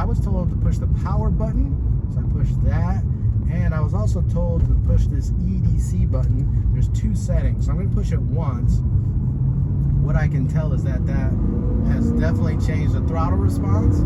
I was told to push the power button, so I pushed that. And I was also told to push this EDC button. There's 2 settings, so I'm going to push it once. What I can tell is that that has definitely changed the throttle response.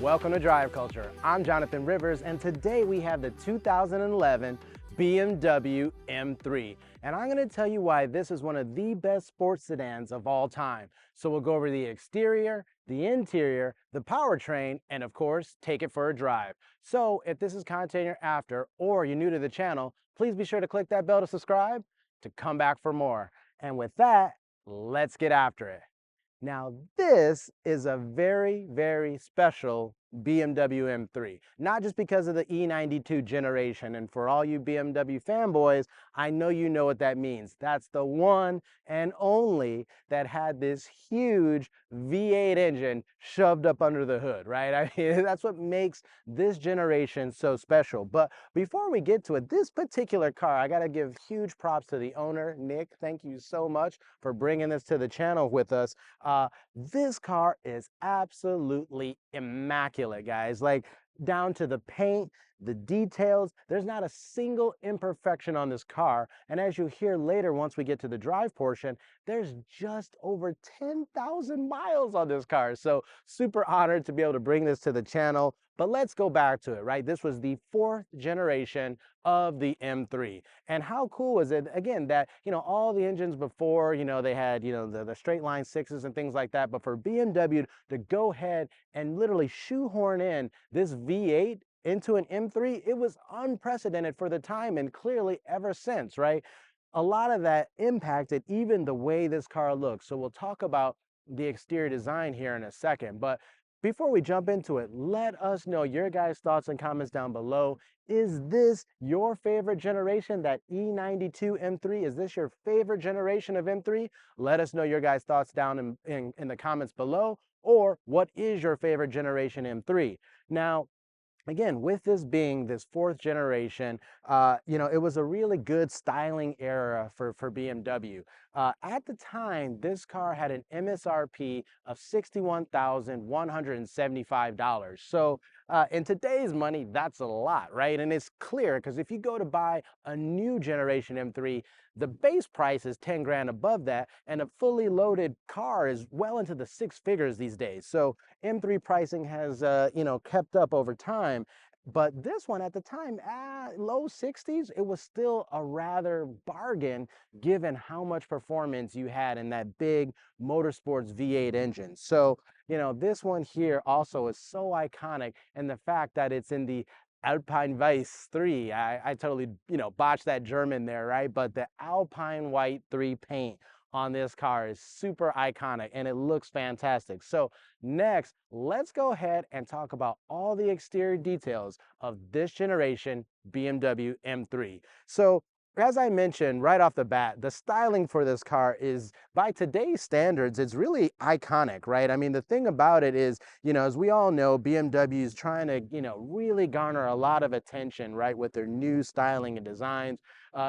Welcome to Drive Culture. I'm Jonathan Rivers, and today we have the 2011 BMW M3. And I'm going to tell you why this is one of the best sports sedans of all time. So we'll go over the exterior, the interior, the powertrain, and of course, take it for a drive. So if this is content you're after, or you're new to the channel, please be sure to click that bell to subscribe to come back for more. And with that, let's get after it. Now, this is a very, very special BMW M3, not just because of the E92 generation. And for all you BMW fanboys, I know you know what that means. That's the one and only that had this huge V8 engine shoved up under the hood, right? I mean, that's what makes this generation so special. But before we get to it, this particular car, I got to give huge props to the owner, Nick. Thank you so much for bringing this to the channel with us. This car is absolutely immaculate, guys. Like, down to the paint, the details, there's not a single imperfection on this car. And as you hear later, once we get to the drive portion, there's just over 10,000 miles on this car. So super honored to be able to bring this to the channel. But let's go back to it, right? This was the 4th generation of the M3. And how cool was it, again, that, all the engines before, they had, the straight line 6s and things like that. But for BMW to go ahead and literally shoehorn in this V8 into an M3, it was unprecedented for the time, and clearly ever since, right? A lot of that impacted even the way this car looks. So we'll talk about the exterior design here in a second. But before we jump into it, let us know your guys' thoughts and comments down below. Is this your favorite generation, that E92 M3? Is this your favorite generation of M3? Let us know your guys' thoughts down in the comments below. Or what is your favorite generation M3? Now, again, with this being this 4th generation, it was a really good styling era for BMW. At the time, this car had an MSRP of $61,175. So in today's money, that's a lot, right? And it's clear because if you go to buy a new generation M3, the base price is 10 grand above that, and a fully loaded car is well into the 6 figures these days. So M3 pricing has, kept up over time. But this one at the time, low 60s, it was still a rather bargain given how much performance you had in that big motorsports V8 engine. So, this one here also is so iconic, and the fact that it's in the Alpine Weiß 3, I totally, botched that German there, right? But the Alpine White 3 paint on this car is super iconic, and it looks fantastic. So next, let's go ahead and talk about all the exterior details of this generation BMW M3. So as I mentioned right off the bat, the styling for this car is, by today's standards, it's really iconic, right? I mean, the thing about it is, as we all know, BMW is trying to, really garner a lot of attention, right, with their new styling and designs.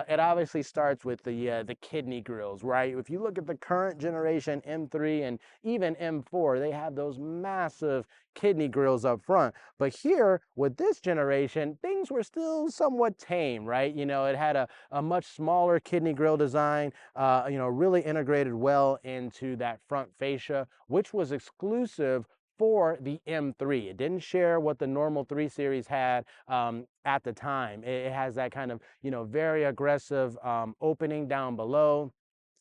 It obviously starts with the kidney grills, right? If you look at the current generation M3 and even M4, they have those massive kidney grills up front. But here, with this generation, things were still somewhat tame, right? It had a much smaller kidney grill design, really integrated well into that front fascia, which was exclusive for the M3. It didn't share what the normal 3 Series had at the time. It has that kind of, very aggressive opening down below.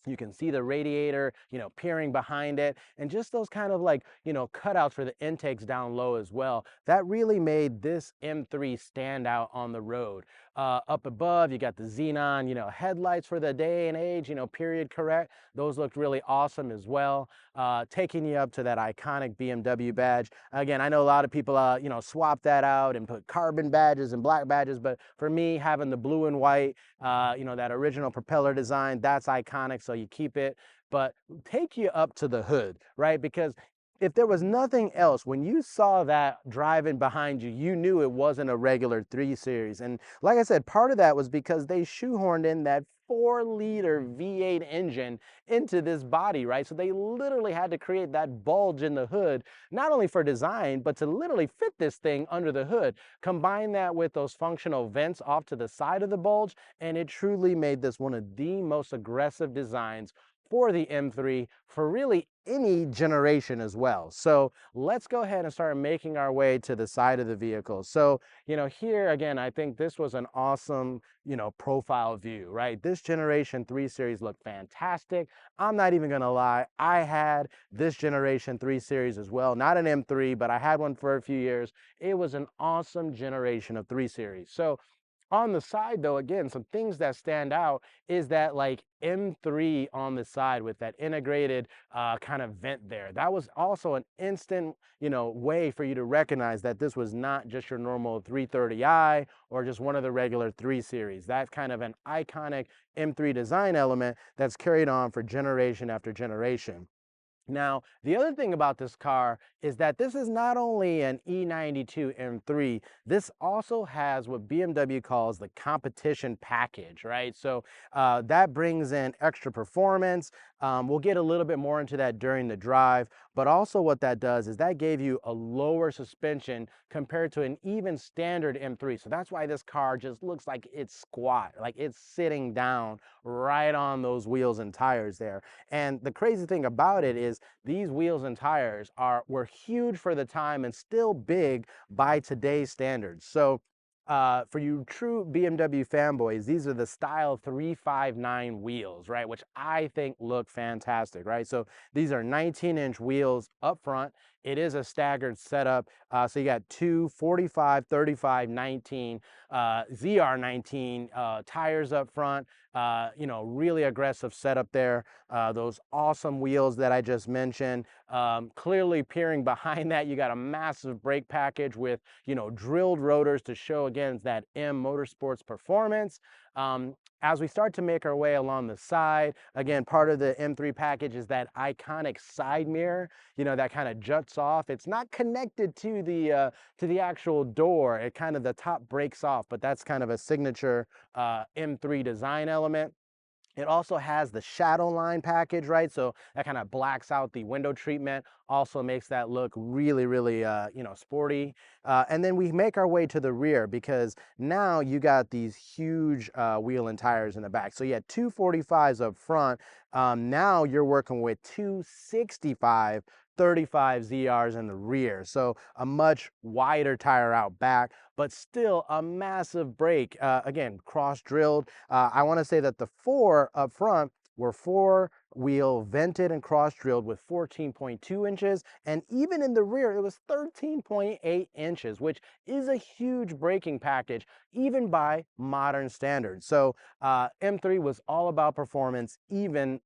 You can see the radiator, peering behind it, and just those kind of like, cutouts for the intakes down low as well. That really made this M3 stand out on the road. Up above, you got the xenon, headlights for the day and age, period correct. Those looked really awesome as well. Taking you up to that iconic BMW badge. Again, I know a lot of people, swap that out and put carbon badges and black badges, but for me, having the blue and white, that original propeller design, that's iconic, so you keep it. But take you up to the hood, right? Because if there was nothing else, when you saw that driving behind you, you knew it wasn't a regular 3 Series. And like I said, part of that was because they shoehorned in that 4-liter V8 engine into this body, right? So they literally had to create that bulge in the hood, not only for design, but to literally fit this thing under the hood. Combine that with those functional vents off to the side of the bulge, and it truly made this one of the most aggressive designs for the M3 for really any generation as well. So let's go ahead and start making our way to the side of the vehicle. So, here again, I think this was an awesome, profile view, right? This generation 3 series looked fantastic. I'm not even gonna lie, I had this generation 3 series as well, not an M3, but I had one for a few years. It was an awesome generation of 3 series. So on the side though, again, some things that stand out is that like M3 on the side with that integrated kind of vent there. That was also an instant, way for you to recognize that this was not just your normal 330i or just one of the regular 3 series. That's kind of an iconic M3 design element that's carried on for generation after generation. Now, the other thing about this car is that this is not only an E92 M3, this also has what BMW calls the competition package, right? So that brings in extra performance. We'll get a little bit more into that during the drive, but also what that does is that gave you a lower suspension compared to an even standard M3. So that's why this car just looks like it's squat, like it's sitting down right on those wheels and tires there. And the crazy thing about it is these wheels and tires were huge for the time and still big by today's standards. So for you true BMW fanboys, these are the Style 359 wheels, right? Which I think look fantastic, right? So these are 19-inch wheels up front. It is a staggered setup. So you got two 45, 35, 19, ZR19 tires up front. Really aggressive setup there. Those awesome wheels that I just mentioned. Clearly peering behind that, you got a massive brake package with, drilled rotors to show again that M Motorsports performance. As we start to make our way along the side, again, part of the M3 package is that iconic side mirror, that kind of juts off. It's not connected to the actual door. It kind of, the top breaks off, but that's kind of a signature M3 design element. It also has the shadow line package, right? So that kind of blacks out the window treatment, also makes that look really, really, sporty. And then we make our way to the rear because now you got these huge wheel and tires in the back. So you had two 45s up front. Now you're working with two 65 35 ZRs in the rear. So a much wider tire out back, but still a massive brake. Again, cross drilled. I want to say that the four up front were four-wheel vented and cross-drilled with 14.2 inches, and even in the rear it was 13.8 inches, which is a huge braking package even by modern standards. So M3 was all about performance even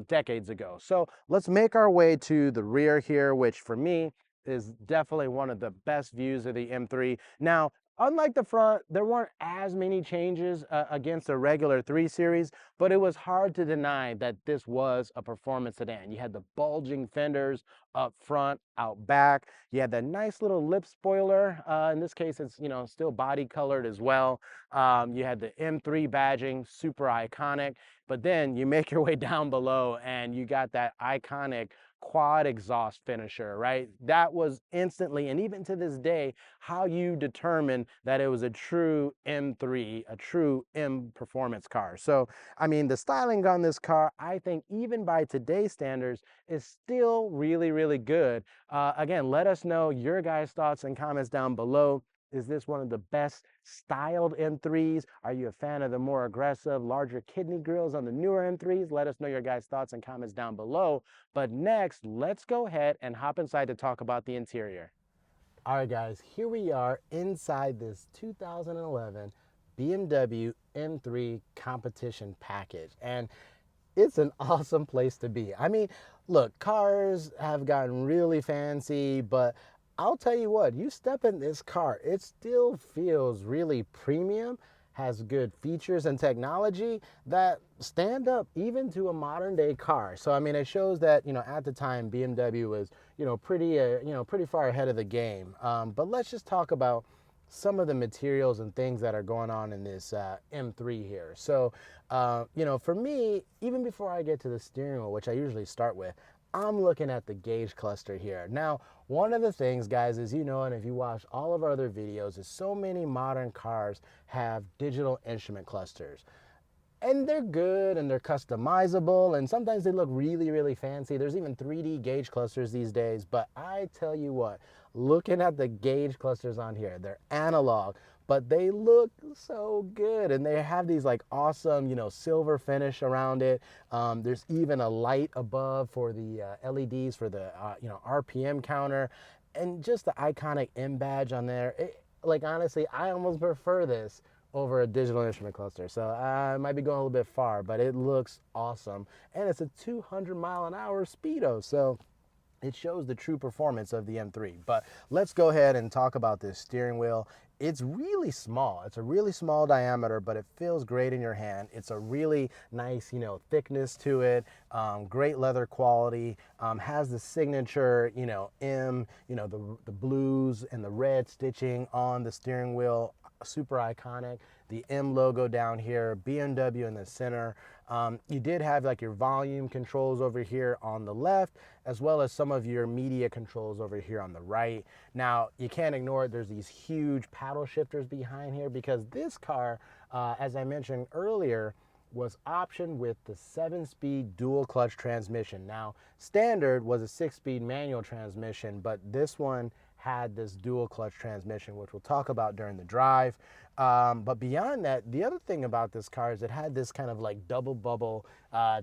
decades ago. So let's make our way to the rear here, which for me is definitely one of the best views of the M3. Now, unlike the front, there weren't as many changes against a regular 3 Series, but it was hard to deny that this was a performance sedan. You had the bulging fenders up front, out back. You had that nice little lip spoiler. In this case, it's still body colored as well. You had the M3 badging, super iconic. But then you make your way down below and you got that iconic quad exhaust finisher, right? That was instantly, and even to this day, how you determine that it was a true M3, a true M performance car. So, I mean, the styling on this car, I think even by today's standards, is still really, really good. Again, let us know your guys' thoughts and comments down below. Is this one of the best styled M3s? Are you a fan of the more aggressive, larger kidney grills on the newer M3s? Let us know your guys' thoughts and comments down below. But next, let's go ahead and hop inside to talk about the interior. All right, guys, here we are inside this 2011 BMW M3 competition package. And it's an awesome place to be. I mean, look, cars have gotten really fancy, but I'll tell you what, you step in this car, it still feels really premium, has good features and technology that stand up even to a modern day car. So, I mean, it shows that, at the time BMW was, pretty far ahead of the game. But let's just talk about some of the materials and things that are going on in this M3 here. So, you know, for me, even before I get to the steering wheel, which I usually start with, I'm looking at the gauge cluster here. Now, one of the things, guys, is, you know, and if you watch all of our other videos, is so many modern cars have digital instrument clusters. And they're good and they're customizable, and sometimes they look really, really fancy. There's even 3D gauge clusters these days, but I tell you what, looking at the gauge clusters on here, they're analog, but they look so good, and they have these like awesome, you know, silver finish around it. There's even a light above for the LEDs for the you know, RPM counter, and just the iconic M badge on there. Like, honestly, I almost prefer this over a digital instrument cluster. So I might be going a little bit far, but it looks awesome. And it's a 200-mile-an-hour speedo. So it shows the true performance of the M3. But let's go ahead and talk about this steering wheel. It's really small. It's a really small diameter, but it feels great in your hand. It's a really nice, you know, thickness to it. Great leather quality. Has the signature, you know, M, you know, the blues and the red stitching on the steering wheel. Super iconic. The M logo down here, BMW in the center. You did have like your volume controls over here on the left, as well as some of your media controls over here on the right. Now, you can't ignore it. There's these huge paddle shifters behind here, because this car, as I mentioned earlier, was optioned with the 7-speed dual clutch transmission. Now, standard was a 6-speed manual transmission, but this one had this dual clutch transmission, which we'll talk about during the drive. But beyond that, the other thing about this car is it had this kind of like double bubble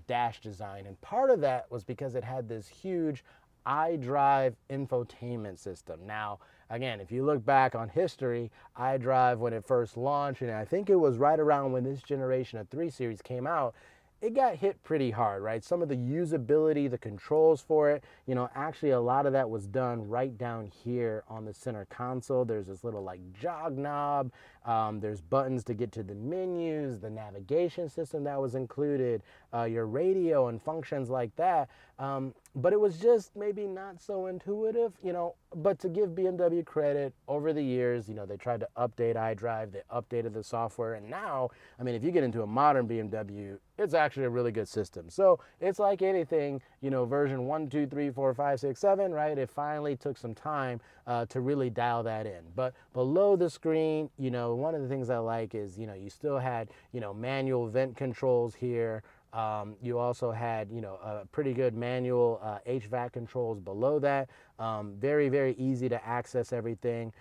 dash design. And part of that was because it had this huge iDrive infotainment system. Now, again, if you look back on history, iDrive, when it first launched, and I think it was right around when this generation of 3 Series came out, it got hit pretty hard, right? Some of the usability, the controls for it, you know, actually a lot of that was done right down here on the center console. There's this little like jog knob. There's buttons to get to the menus, the navigation system that was included, your radio and functions like that. But it was just maybe not so intuitive, you know. But to give BMW credit, over the years, you know, they tried to update iDrive, they updated the software, and now, I mean, if you get into a modern BMW, it's actually a really good system. So it's like anything, you know, version 1, 2, 3, 4, 5, 6, 7, right? It finally took some time to really dial that in. But below the screen, you know, one of the things I like is, you know, you still had, you know, manual vent controls here. You also had, you know, pretty good manual HVAC controls below that. Very, very easy to access everything.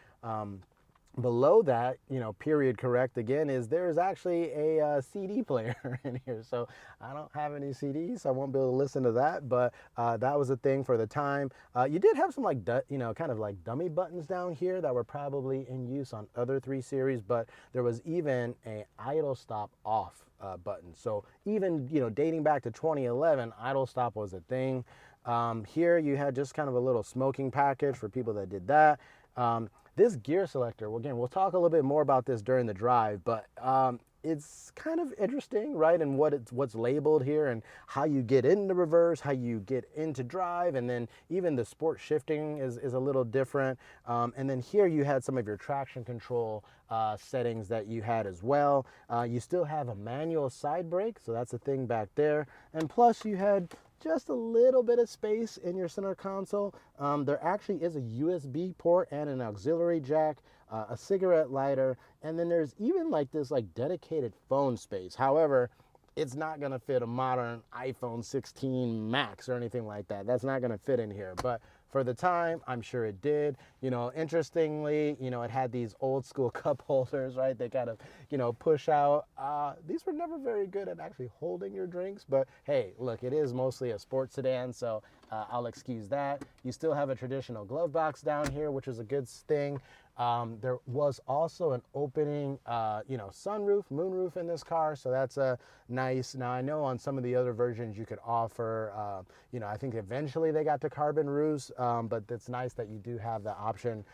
Below that, you know, period correct again, is there's actually a CD player in here. So I don't have any CDs, so I won't be able to listen to that, but that was a thing for the time. You did have some like, you know, kind of like dummy buttons down here that were probably in use on other 3 Series, but there was even a idle stop off button. So even, you know, dating back to 2011, idle stop was a thing. Here you had just kind of a little smoking package for people that did that. This gear selector, well, again, we'll talk a little bit more about this during the drive, but it's kind of interesting, right? And what's labeled here, and how you get into reverse, how you get into drive, and then even the sport shifting is a little different. And then here you had some of your traction control settings that you had as well. You still have a manual side brake, so that's a thing back there. And plus you had just a little bit of space in your center console. There actually is a USB port and an auxiliary jack, a cigarette lighter, and then there's even like this like dedicated phone space. However, it's not gonna fit a modern iPhone 16 Max or anything like that. That's not gonna fit in here, but for the time, I'm sure it did. You know, interestingly, you know, it had these old school cup holders, right? They kind of, you know, push out. These were never very good at actually holding your drinks, but hey, look, it is mostly a sports sedan, so I'll excuse that. You still have a traditional glove box down here, which is a good thing. There was also an opening, you know, sunroof, moonroof in this car, so that's a nice. Now I know on some of the other versions you could offer, you know, I think eventually they got to carbon roofs, but it's nice that you do have the option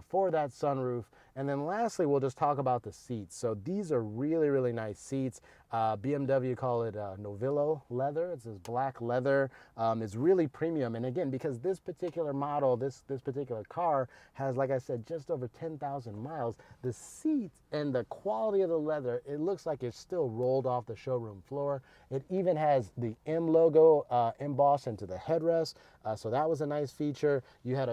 for that sunroof. And then lastly, we'll just talk about the seats. So these are really, really nice seats. BMW call it Novillo leather. It's this black leather. It's really premium. And again, because this particular model, this particular car has, like I said, just over 10,000 miles, the seats and the quality of the leather, it looks like it's still rolled off the showroom floor. It even has the M logo embossed into the headrest. So that was a nice feature. You had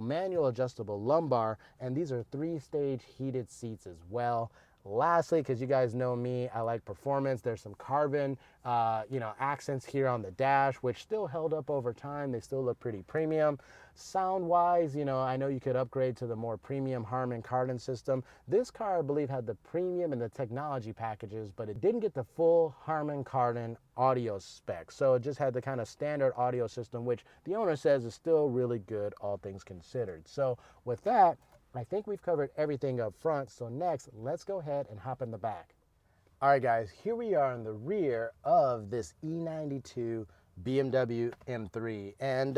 manual adjustable lumbar, and these are 3-stage heated seats as well. Lastly, because you guys know me, I like performance. There's some carbon, accents here on the dash, which still held up over time. They still look pretty premium. Sound-wise, I know you could upgrade to the more premium Harman Kardon system. This car, I believe, had the premium and the technology packages, but it didn't get the full Harman Kardon audio spec. So it just had the kind of standard audio system, which the owner says is still really good, all things considered. So with that, I think we've covered everything up front. So next, let's go ahead and hop in the back. All right, guys, here we are in the rear of this E92 BMW M3. And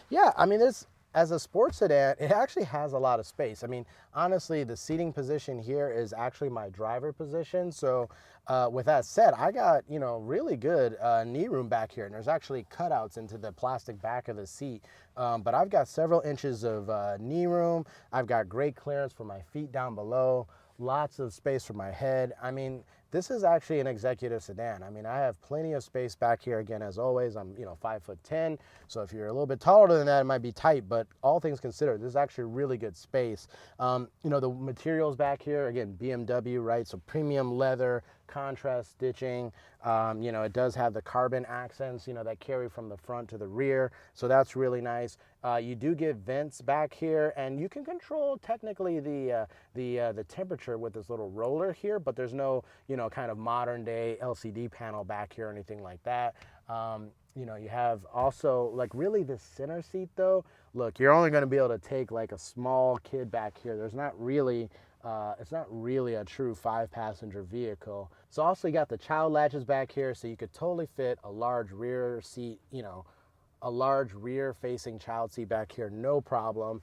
yeah, I mean, this, as a sports sedan, it actually has a lot of space. I mean, honestly, the seating position here is actually my driver position. So with that said, I got, really good knee room back here. And there's actually cutouts into the plastic back of the seat. But I've got several inches of knee room. I've got great clearance for my feet down below. Lots of space for my head. I mean, this is actually an executive sedan. I mean, I have plenty of space back here. Again, as always, I'm 5'10", so if you're a little bit taller than that, it might be tight. But all things considered, this is actually really good space. The materials back here, again, BMW, right? So premium leather, contrast stitching. It does have the carbon accents, that carry from the front to the rear. So that's really nice. You do get vents back here, and you can control technically the temperature with this little roller here, but there's no, kind of modern day LCD panel back here or anything like that. You have also like really the center seat though. Look, you're only going to be able to take like a small kid back here. There's not really it's not really a true 5-passenger vehicle. So also you got the child latches back here, so you could totally fit a large rear seat, a large rear facing child seat back here, no problem.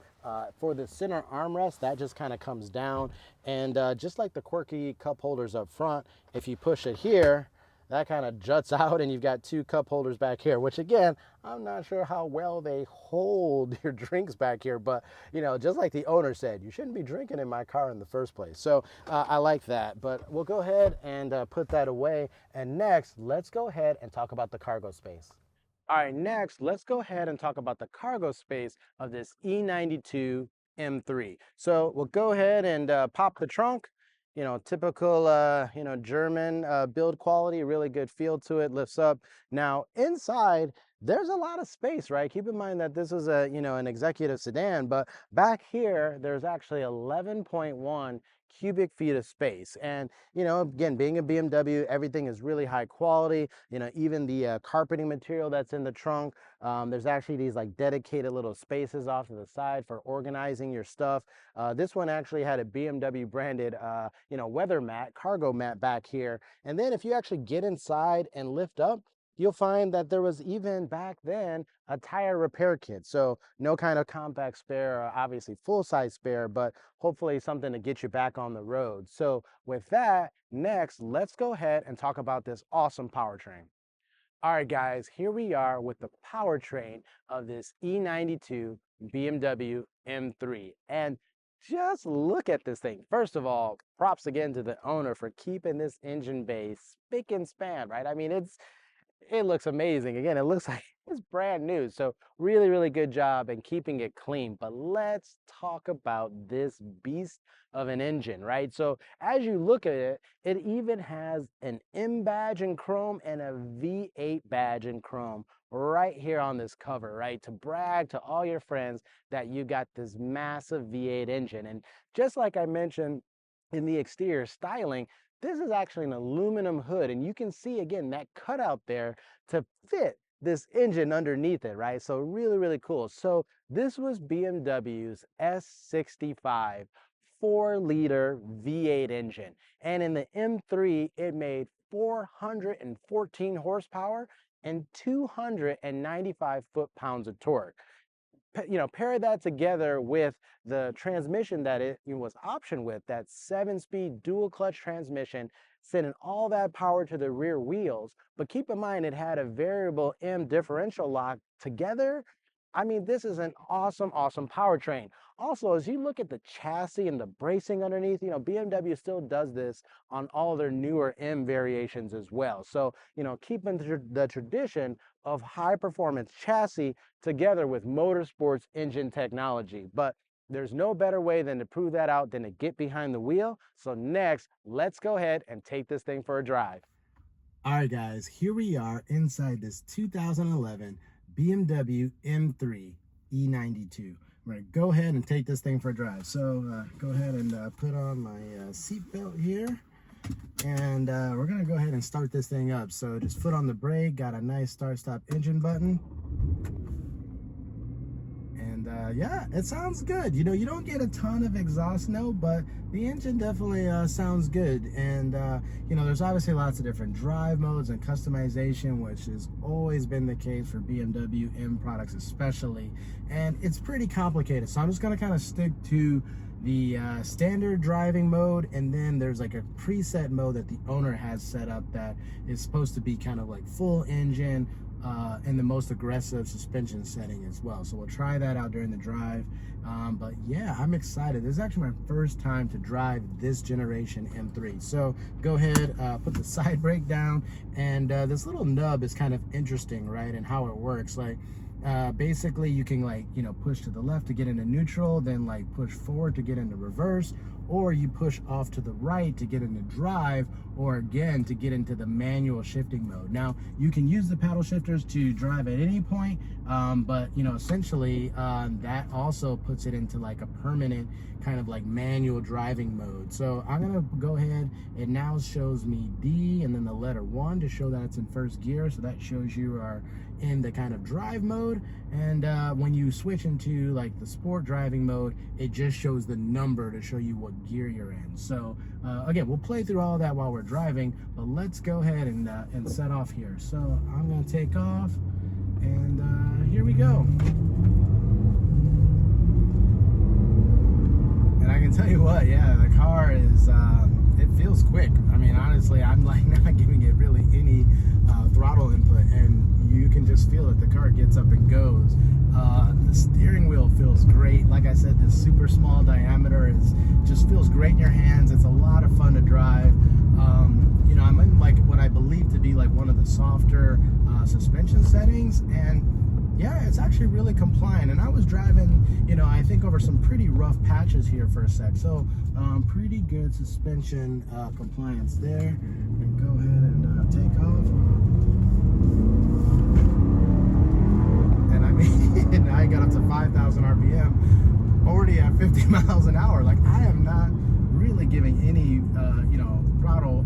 For the center armrest, that just kind of comes down, and just like the quirky cup holders up front, if you push it here, that kind of juts out and you've got 2 cup holders back here, which again, I'm not sure how well they hold your drinks back here, but just like the owner said, you shouldn't be drinking in my car in the first place. So I like that, but we'll go ahead and put that away. And next, let's go ahead and talk about the cargo space. All right, next, let's go ahead and talk about the cargo space of this E92 M3. So we'll go ahead and pop the trunk. Typical, German build quality, really good feel to it, lifts up. Now, inside, there's a lot of space, right? Keep in mind that this is an executive sedan, but back here, there's actually 11.1 cubic feet of space. And, again, being a BMW, everything is really high quality. Even the carpeting material that's in the trunk, there's actually these like dedicated little spaces off to the side for organizing your stuff. This one actually had a BMW branded, weather mat, cargo mat back here. And then if you actually get inside and lift up, you'll find that there was even back then a tire repair kit. So no kind of compact spare, or obviously full-size spare, but hopefully something to get you back on the road. So with that, next, let's go ahead and talk about this awesome powertrain. All right, guys, here we are with the powertrain of this E92 BMW M3. And just look at this thing. First of all, props again to the owner for keeping this engine bay spick and span, right? I mean, it looks amazing. Again, it looks like it's brand new. So really, really good job in keeping it clean. But let's talk about this beast of an engine, right? So as you look at it, it even has an M badge in chrome and a V8 badge in chrome right here on this cover, right? To brag to all your friends that you got this massive V8 engine. And just like I mentioned in the exterior styling, this is actually an aluminum hood, and you can see again that cutout there to fit this engine underneath it, right? So really, really cool. So this was BMW's S65 4-liter V8 engine. And in the M3, it made 414 horsepower and 295 foot-pounds of torque. pair that together with the transmission that it was optioned with, that 7-speed dual clutch transmission, sending all that power to the rear wheels. But keep in mind, it had a variable M differential lock together. I mean, this is an awesome, awesome powertrain. Also, as you look at the chassis and the bracing underneath, BMW still does this on all their newer M variations as well. So, keeping the tradition of high performance chassis together with motorsports engine technology. But there's no better way than to prove that out than to get behind the wheel. So next, let's go ahead and take this thing for a drive. All right, guys, here we are inside this 2011 BMW M3 E92. We're gonna go ahead and take this thing for a drive. So go ahead and put on my seatbelt here. And we're gonna go ahead and start this thing up. So just foot on the brake, got a nice start-stop engine button. And yeah, it sounds good. You don't get a ton of exhaust note, but the engine definitely sounds good. And there's obviously lots of different drive modes and customization, which has always been the case for BMW M products especially. And it's pretty complicated. So I'm just gonna kind of stick to the standard driving mode, and then there's like a preset mode that the owner has set up that is supposed to be kind of like full engine and the most aggressive suspension setting as well. So we'll try that out during the drive. But yeah, I'm excited. This is actually my first time to drive this generation M3. So go ahead, put the side brake down, and this little nub is kind of interesting, right? And how it works. Like basically you can push to the left to get into neutral, then push forward to get into reverse, or you push off to the right to get into drive, or again to get into the manual shifting mode. Now you can use the paddle shifters to drive at any point, but essentially that also puts it into like a permanent kind of like manual driving mode. So I'm gonna go ahead, it now shows me D and then the letter 1 to show that it's in first gear. So that shows you are in the kind of drive mode. And when you switch into like the sport driving mode, it just shows the number to show you what gear you're in. So again, we'll play through all of that while we're driving, but let's go ahead and set off here. So I'm gonna take off, and here we go. And I can tell you what, yeah, the car is, it feels quick. I mean, honestly, I'm like not giving it really any throttle input, and you can just feel it. The car gets up and goes. The steering wheel feels great. Like I said, this super small diameter just feels great in your hands. It's a lot of fun to drive. I'm in like what I believe to be like one of the softer suspension settings, and yeah, it's actually really compliant. And I was driving, I think over some pretty rough patches here for a sec. So pretty good suspension compliance there. And go ahead and take off. And I mean, I got up to 5,000 RPM, already at 50 miles an hour. Like I am not really giving any, throttle,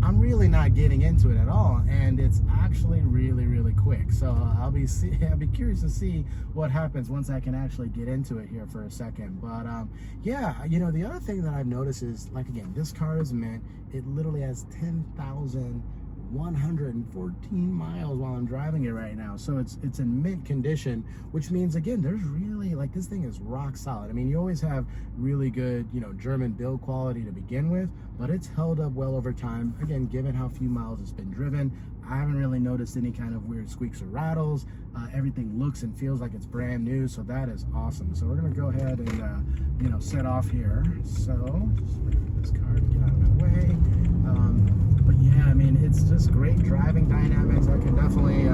I'm really not getting into it at all, and it's actually really, really quick. So I'll be curious to see what happens once I can actually get into it here for a second. But yeah, the other thing that I've noticed is, like, again, this car is mint. It literally has 10,114 miles while I'm driving it right now. So it's in mint condition, which means, again, there's really, like, this thing is rock solid. I mean, you always have really good, German build quality to begin with, but it's held up well over time. Again, given how few miles it's been driven, I haven't really noticed any kind of weird squeaks or rattles. Everything looks and feels like it's brand new, so that is awesome. So we're gonna go ahead and set off here. So just wait for this car to get out of my way. But yeah, I mean, it's just great driving dynamics. I can definitely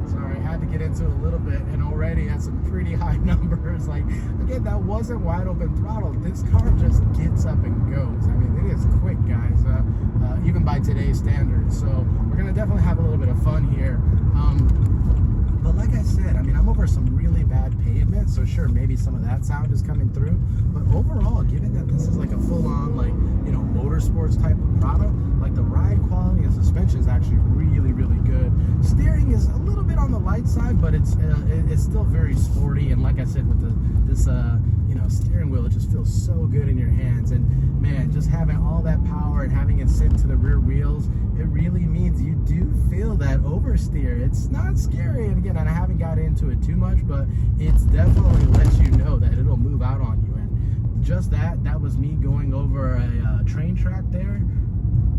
sorry, I had to get into it a little bit, and already at some pretty high numbers. Like, again, that wasn't wide open throttle. This car just gets up and goes. I mean, it is quick, guys, even by today's standards. So we're gonna definitely have a little bit of fun here. But like I said, I mean, I'm over some really bad pavement, so sure, maybe some of that sound is coming through. But overall, given that this is like a full-on, like, motorsports type of product, like, the ride quality and suspension is actually really, really good. Steering is a little bit on the light side, but it's still very sporty. And like I said, with this steering wheel, it just feels so good in your hands. And man, just having all that power and having it sit to the rear wheels it really means you do feel that oversteer. It's not scary, and again, I haven't got into it too much, but it's definitely lets you know that it'll move out on you. And just that was me going over a train track there.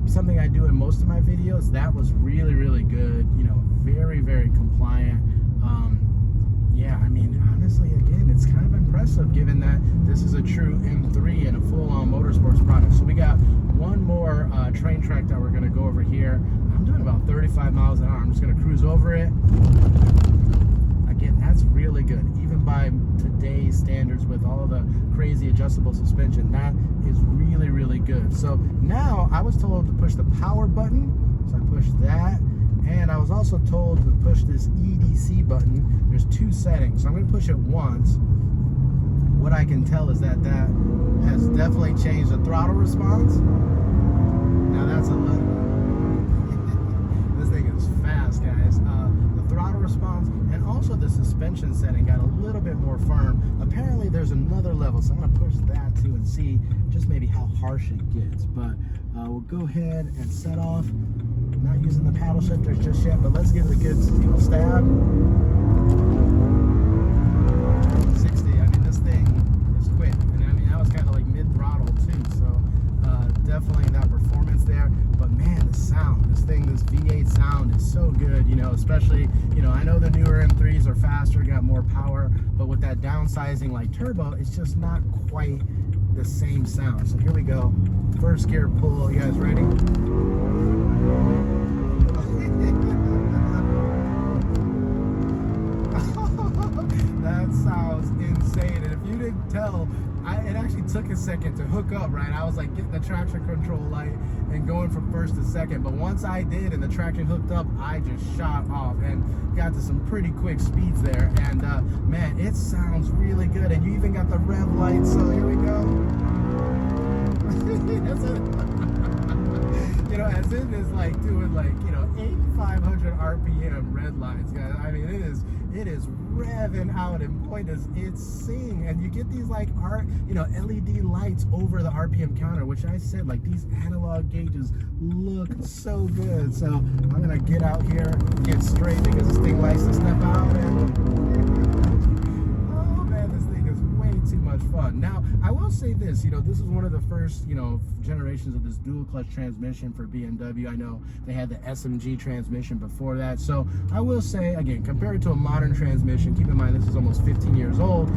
Something I do in most of my videos. That was really, really good. You know, very, very compliant. Yeah, I mean, honestly, again, it's kind of impressive given that this is a true M3 and a full-on motorsports product. So we got one more train track that we're going to go over here. I'm doing about 35 miles an hour. I'm just going to cruise over it. Again, that's really good. Even by today's standards with all of the crazy adjustable suspension, that is really, really good. So now I was told to push the power button. So I pushed that. And I was also told to push this EDC button. There's two settings, so I'm going to push it once. What I can tell is that that has definitely changed the throttle response. Now that's a lot. This thing is fast, guys. The throttle response and also the suspension setting got a little bit more firm. Apparently there's another level, so I'm going to push that too and see just maybe how harsh it gets. But we'll go ahead and set off. Not using the paddle shifters just yet, but let's give it a good, stab. 60. I mean, this thing is quick, and I mean that was kind of like mid-throttle too. So definitely that performance there. But man, the sound, this V8 sound is so good. Especially I know the newer M3s are faster, got more power, but with that downsizing like turbo, it's just not quite the same sound. So here we go. First gear pull. You guys ready? That sounds insane. And if you didn't tell, it actually took a second to hook up, right? I was like getting the traction control light and going from first to second. But once I did and the traction hooked up, I just shot off and got to some pretty quick speeds there. And man, it sounds really good. And you even got the rev lights. So here we go. That's it. As it is like doing 8,500 RPM red lines, guys. I mean, it is revving out, and boy does it sing. And you get these LED lights over the RPM counter, which I said, these analog gauges look so good. So I'm gonna get out here, get straight, because this thing likes to step out. And oh man, this thing is way too much fun. Now I will say this, this is one of the first generations of this dual clutch transmission for BMW. I know they had the SMG transmission before that. So I will say, again, compared to a modern transmission, keep in mind this is almost 15 years old,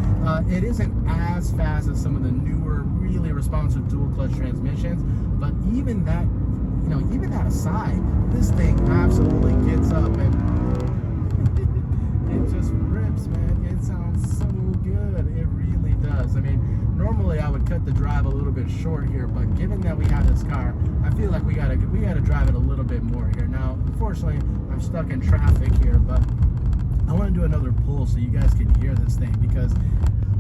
it isn't as fast as some of the newer, really responsive dual clutch transmissions. But even that, even that aside, this thing absolutely gets up and it just rips, man. It sounds so good. It really does. I mean, normally I would cut the drive a little bit short here, but given that we have this car, I feel like we gotta drive it a little bit more here. Now, unfortunately, I'm stuck in traffic here, but I want to do another pull so you guys can hear this thing, because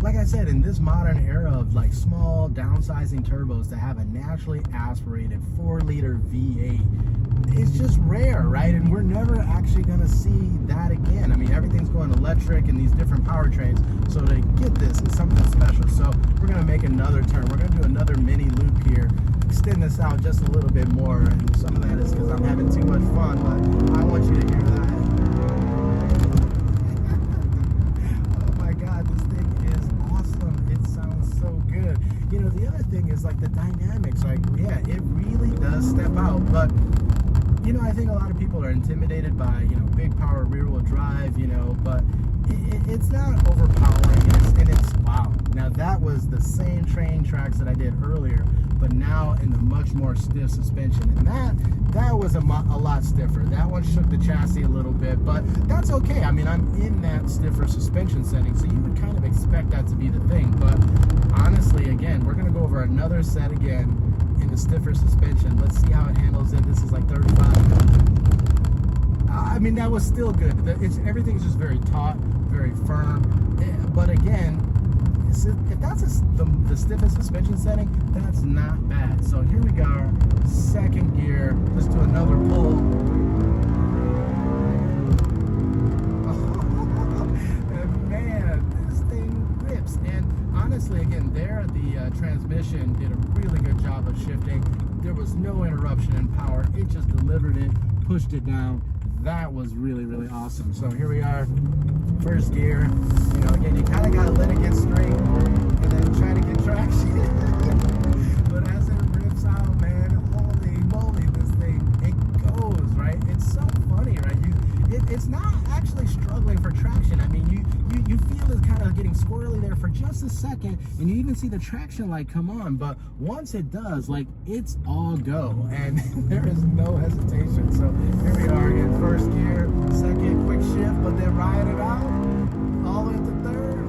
like I said, in this modern era of small downsizing turbos, to have a naturally aspirated 4-liter V8, it's just rare, right? And we're never actually going to see that again. I mean, everything's going electric and these different powertrains, so to get this is something special. So we're going to make another turn. We're going to do another mini loop here, extend this out just a little bit more, and some of that is because I'm having too much fun, but I want you to hear that. The other thing is the dynamics. Yeah, it really does step out. But I think a lot of people are intimidated by big power rear wheel drive. But it's not overpowering. And it's wow. Now that was the same train tracks that I did earlier, but now in the much more stiff suspension, and that was a lot stiffer. That one shook the chassis a little bit, but that's okay. I mean, I'm in that stiffer suspension setting, so you would kind of expect that to be the thing. But honestly, again, we're gonna go over another set again in the stiffer suspension. Let's see how it handles it. This is 35. I mean, that was still good. Everything's just very taut, very firm. But again, if that's the stiffest suspension setting, that's not bad. So here we go, second gear. Let's do another pull. And man, this thing rips. And honestly, again, the transmission did a really good job of shifting. there was no interruption in power. It just delivered it, pushed it down. That was really, really awesome. So here we are, first gear. You know, again, you kind of got to let it get straight and then try to get traction. But as it rips out, man, holy moly, this thing, it goes, right? It's so funny, right? It's not actually struggling for traction. I mean, you feel it kind of getting squirrely there for just a second, and you even see the traction light come on, but once it does, like, it's all go, and there is no hesitation. So here we are again, first gear, second, quick shift, but then ride it out, all the way up to third.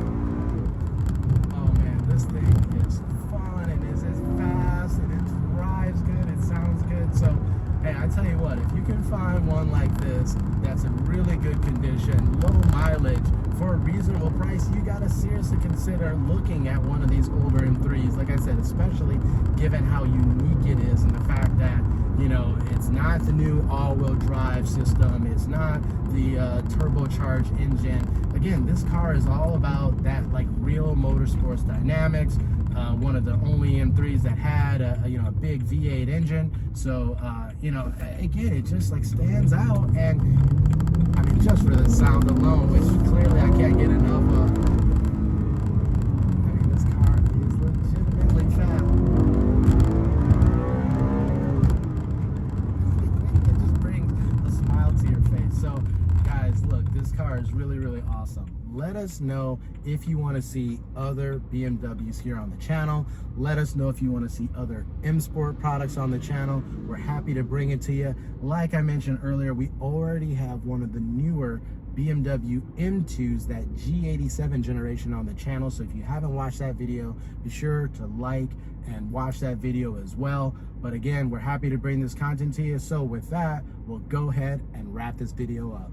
Oh man, this thing is fun, and it's fast, and it drives good, it sounds good. So hey, I tell you what, if you can find one like this that's in really good condition, low mileage, for a reasonable price, you gotta seriously consider looking at one of these older M3s. Like I said, especially given how unique it is and the fact that, you know, it's not the new all-wheel drive system, it's not the turbocharged engine. Again, this car is all about that, like, real motorsports dynamics. One of the only M3s that had a big V8 engine. So you know, again, it just like stands out, and I mean, just for the sound alone, which clearly I can't get enough of. I mean, this car is legitimately fast. It just brings a smile to your face. So guys, look, this car is really, really awesome. Let us know if you want to see other BMWs here on the channel. Let us know if you want to see other M Sport products on the channel. We're happy to bring it to you. Like I mentioned earlier, we already have one of the newer BMW M2s, that G87 generation, on the channel. So if you haven't watched that video, be sure to like and watch that video as well. But again, we're happy to bring this content to you. So with that, we'll go ahead and wrap this video up.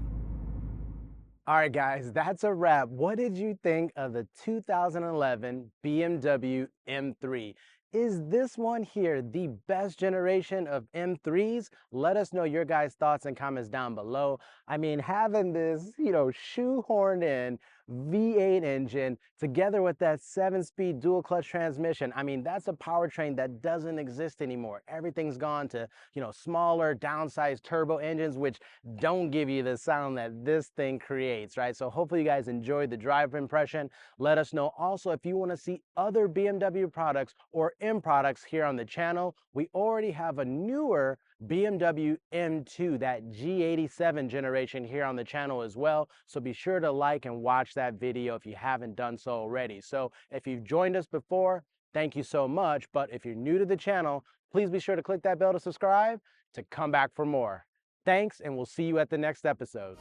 All right, guys, that's a wrap. What did you think of the 2011 BMW M3? Is this one here the best generation of M3s? Let us know your guys' thoughts and comments down below. I mean, having this, you know, shoehorned in V8 engine together with that 7-speed dual clutch transmission, I mean, that's a powertrain that doesn't exist anymore. Everything's gone to, you know, smaller, downsized turbo engines, which don't give you the sound that this thing creates, right? So hopefully you guys enjoyed the driver impression. Let us know also if you want to see other BMW products or M products here on the channel. We already have a newer BMW M2, that G87 generation, here on the channel as well. So be sure to like and watch that video if you haven't done so already. So if you've joined us before, thank you so much. But if you're new to the channel, please be sure to click that bell to subscribe to come back for more. Thanks, and we'll see you at the next episode.